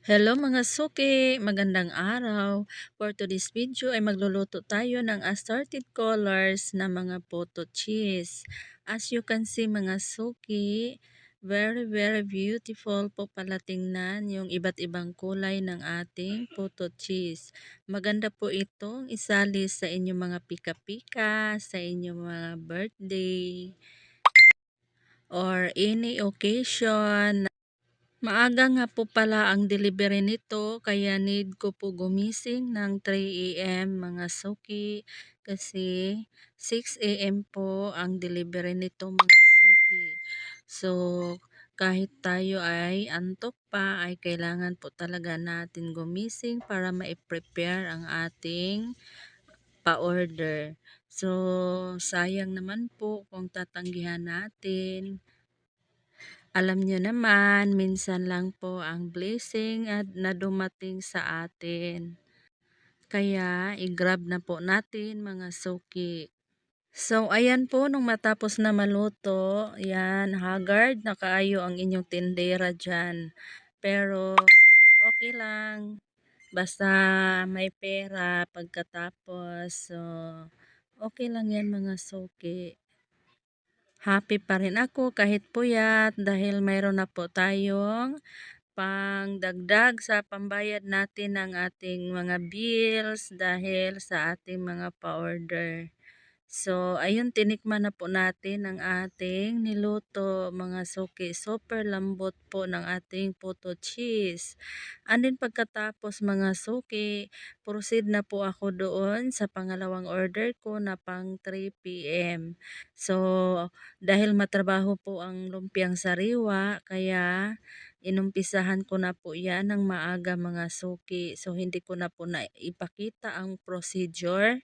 Hello mga suki! Magandang araw! For today's video ay magluluto tayo ng assorted colors na mga puto cheese. As you can see mga suki, very beautiful po pala tingnan yung iba't ibang kulay ng ating puto cheese. Maganda po itong isali sa inyong mga pika-pika, sa inyong mga birthday, or any occasion. Maaga nga po pala ang delivery nito kaya need ko po gumising ng 3 AM mga suki kasi 6 AM po ang delivery nito mga suki. So kahit tayo ay antok pa ay kailangan po talaga natin gumising para ma-prepare ang ating pa-order. So sayang naman po kung tatanggihan natin. Alam niyo naman, minsan lang po ang blessing at na dumating sa atin. Kaya i-grab na po natin mga suki. So ayan po, nung matapos na maluto, yan, haggard na kaayo ang inyong tindera dyan. Pero okay lang, basta may pera pagkatapos. So okay lang yan mga suki. Happy pa rin ako kahit puyat dahil mayroon na po tayong pangdagdag sa pambayad natin ng ating mga bills dahil sa ating mga pa-order. So, ayun, tinikman na po natin ang ating niluto, mga suki. Super lambot po ng ating puto cheese. And then pagkatapos mga suki, proceed na po ako doon sa pangalawang order ko na pang 3 PM. So, dahil matrabaho po ang lumpiang sariwa, kaya inumpisahan ko na po yan ng maaga mga suki. So, hindi ko na po na ipakita ang procedure.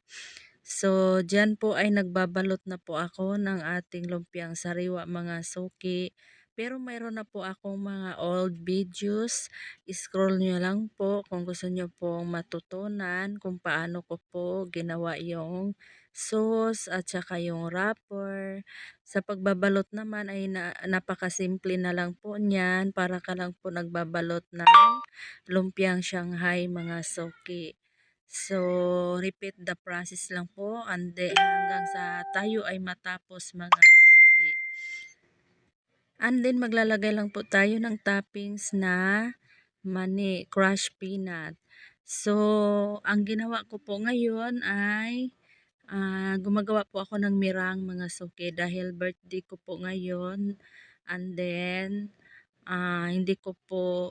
So, diyan po ay nagbabalot na po ako ng ating lumpiang sariwa mga suki. Pero mayroon na po akong mga old videos. Scroll nyo lang po kung gusto nyo pong matutunan kung paano ko po ginawa yung sauce at saka yung wrapper. Sa pagbabalot naman ay napakasimple na lang po niyan, para ka lang po nagbabalot ng lumpiang Shanghai mga suki. So, repeat the process lang po and then hanggang sa tayo ay matapos mga suki. And then maglalagay lang po tayo ng toppings na mani, crushed peanut. So, ang ginawa ko po ngayon ay gumagawa po ako ng mirang mga suki dahil birthday ko po ngayon. And then hindi ko po